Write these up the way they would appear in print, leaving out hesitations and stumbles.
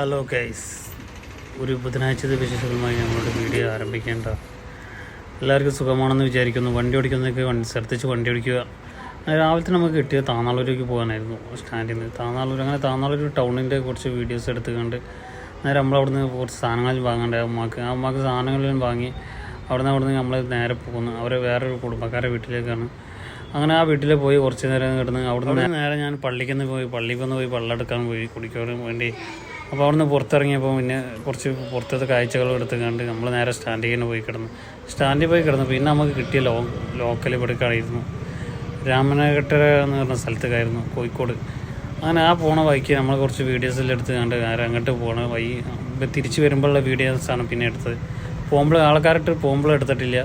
Hello guys, ഒരു ബുധനാഴ്ചത്തെ വിശേഷങ്ങളുമായി ഞങ്ങളുടെ വീഡിയോ ആരംഭിക്കേണ്ട. എല്ലാവർക്കും സുഖമാണെന്ന് വിചാരിക്കുന്നു. വണ്ടി ഓടിക്കുന്നതൊക്കെ ശ്രദ്ധിച്ച് വണ്ടി ഓടിക്കുക. രാവിലത്തെ നമുക്ക് കിട്ടിയ താന്നാളൂരേക്ക് പോകാനായിരുന്നു സ്റ്റാൻഡിൽ നിന്ന്. താന്നാളൂർ ടൗണിൻ്റെ കുറച്ച് വീഡിയോസ് എടുത്തുകൊണ്ട് നേരെ നമ്മളവിടുന്ന് കുറച്ച് സാധനങ്ങൾ വാങ്ങേണ്ട അമ്മക്ക് സാധനങ്ങളെല്ലാം വാങ്ങി അവിടുന്ന് നമ്മൾ നേരെ പോകുന്നു. വേറൊരു കുടുംബക്കാരുടെ വീട്ടിലേക്കാണ്. അങ്ങനെ ആ വീട്ടിൽ പോയി കുറച്ച് നേരം കിടന്ന് അവിടുന്ന് നേരെ ഞാൻ പള്ളിക്കൊന്ന് പോയി വെള്ളം എടുക്കാൻ പോയി കുടിക്കാൻ വേണ്ടി. അപ്പോൾ അവിടുന്ന് പുറത്തിറങ്ങിയപ്പോൾ പിന്നെ കുറച്ച് പുറത്തത്തെ കാഴ്ചകളും എടുത്തുകൊണ്ട് നമ്മൾ നേരെ സ്റ്റാൻഡിൽ പോയി കിടന്നു. പിന്നെ നമുക്ക് കിട്ടിയ ലോക്കൽ ഇവിടേക്കായിരുന്നു, രാമനഘട്ടര എന്ന് പറഞ്ഞ സ്ഥലത്തേക്കായിരുന്നു, കോഴിക്കോട്. അങ്ങനെ ആ പോണ വഴിക്ക് നമ്മൾ കുറച്ച് വീഡിയോസെല്ലാം എടുത്തുകൊണ്ട് നേരെ അങ്ങോട്ട് പോകണ വഴി തിരിച്ച് വരുമ്പോഴുള്ള വീഡിയോസാണ് പിന്നെ എടുത്തത്. ആൾക്കാരായിട്ട് പോകുമ്പോൾ എടുത്തിട്ടില്ല.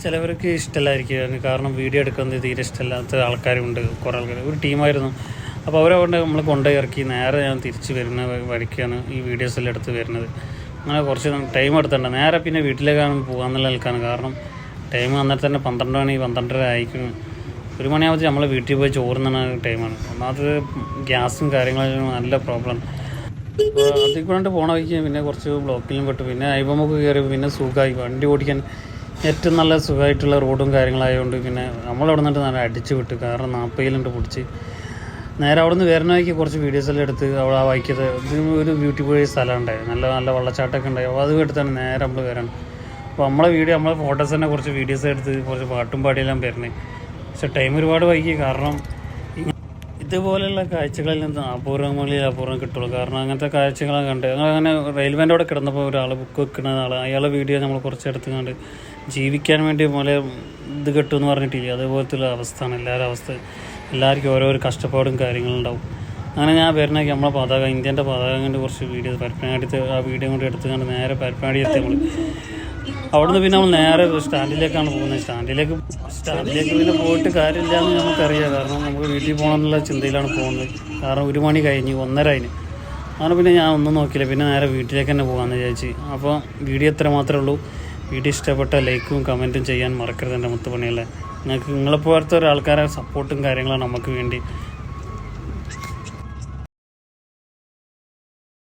ചിലവർക്ക് ഇഷ്ടമല്ലായിരിക്കും, കാരണം വീഡിയോ എടുക്കുന്നത് തീരെ ഇഷ്ടമല്ലാത്ത ആൾക്കാരുണ്ട്. കുറേ ആൾക്കാർ ഒരു ടീമായിരുന്നു. അപ്പോൾ അവരവിടെ നമ്മൾ കൊണ്ടുപോയി ഇറക്കി നേരെ ഞാൻ തിരിച്ച് വരുന്ന വഴിക്കാണ് ഈ വീഡിയോസെല്ലാം എടുത്ത് വരുന്നത്. അങ്ങനെ കുറച്ച് ടൈം എടുത്തിട്ടുണ്ട്. നേരെ പിന്നെ വീട്ടിലേക്കാണ് പോകാമെന്നുള്ള ആൾക്കാണ്. കാരണം ടൈം അന്നേരം തന്നെ 12 മണി 12:30 ആയിരിക്കും. 1 മണിയാകുമ്പോൾ നമ്മൾ വീട്ടിൽ പോയി ചോറുന്ന ടൈമാണ്. ഒന്നാമത് ഗ്യാസും കാര്യങ്ങളും നല്ല പ്രോബ്ലം. അപ്പോൾ അതിൽ കൂടെ പോണ വഴിക്ക് പിന്നെ കുറച്ച് ബ്ലോക്കിലും പെട്ടു. പിന്നെ ഐബമൊക്കെ കയറി പിന്നെ സുഖമായി വണ്ടി ഓടിക്കാൻ ഏറ്റവും നല്ല സുഖമായിട്ടുള്ള റോഡും കാര്യങ്ങളായതുകൊണ്ട് പിന്നെ നമ്മളവിടെ നിന്നിട്ട് നല്ല അടിച്ച് വിട്ടു. കാരണം 40 പിടിച്ച് നേരെ അവിടെ നിന്ന് വരുന്ന വഴിക്ക് കുറച്ച് വീഡിയോസെല്ലാം എടുത്ത് അവിടെ ആ വഴിക്കത് ഒരു ബ്യൂട്ടിഫുൾ സ്ഥലമുണ്ടായി, നല്ല വെള്ളച്ചാട്ടമൊക്കെ ഉണ്ടായി. അപ്പോൾ അത് എടുത്താണ് നേരെ നമ്മൾ വരണം. അപ്പോൾ നമ്മളെ ഫോട്ടോസ് തന്നെ കുറച്ച് വീഡിയോസ് എടുത്ത് കുറച്ച് പാട്ടും പാടിയെല്ലാം വരുന്നത്. പക്ഷേ ടൈം ഒരുപാട് വൈകി. കാരണം ഇതുപോലെയുള്ള കാഴ്ചകളിൽ നിന്ന് അപൂർവം കിട്ടുള്ളൂ. കാരണം അങ്ങനത്തെ കാഴ്ചകളൊക്കെ കണ്ട് അങ്ങനെ റെയിൽവേൻ്റെ അവിടെ കിടന്നപ്പോൾ ഒരാൾ ബുക്ക് വെക്കുന്ന അയാളെ വീഡിയോ നമ്മൾ കുറച്ചെടുത്ത് കണ്ട് ജീവിക്കാൻ വേണ്ടി പോലെ ഇത് കിട്ടുമെന്ന് പറഞ്ഞിട്ടില്ല. അതേപോലത്തുള്ള അവസ്ഥയാണ് എല്ലാവരും അവസ്ഥ. എല്ലാവർക്കും ഓരോരോ കഷ്ടപ്പാടും കാര്യങ്ങളുണ്ടാവും. അങ്ങനെ ഞാൻ വരുന്നേക്ക് നമ്മളെ ഇന്ത്യൻ്റെ പതാക കൊണ്ട് കുറച്ച് വീഡിയോസ് പരപ്പനാടി ആ വീഡിയോ കൊണ്ട് എടുത്തുകൊണ്ട് നേരെ പരപ്പനാടി എത്തി. അവിടുന്ന് പിന്നെ നമ്മൾ നേരെ സ്റ്റാൻഡിലേക്കാണ് പോകുന്നത്. സ്റ്റാൻഡിലേക്ക് പിന്നെ പോയിട്ട് കാര്യമില്ല എന്ന് നമുക്കറിയാം. കാരണം നമുക്ക് വീട്ടിൽ പോകണം എന്നുള്ള ചിന്തയിലാണ് പോകുന്നത്. കാരണം 1 മണി കഴിഞ്ഞ് 1:30 അങ്ങനെ പിന്നെ ഞാൻ ഒന്നും നോക്കിയില്ല. പിന്നെ നേരെ വീട്ടിലേക്ക് തന്നെ പോകാമെന്ന് വിചാരിച്ച്. അപ്പോൾ വീഡിയോ ഇത്ര മാത്രമേ ഉള്ളൂ. വീഡിയോ ഇഷ്ടപ്പെട്ട ലൈക്കും കമൻറ്റും ചെയ്യാൻ മറക്കരുത്. എൻ്റെ മുത്തുപണിയല്ലേ, നിങ്ങളെപ്പോലത്തെ ഒരാൾക്കാരെ സപ്പോർട്ടും കാര്യങ്ങളാണ് നമുക്ക് വേണ്ടി.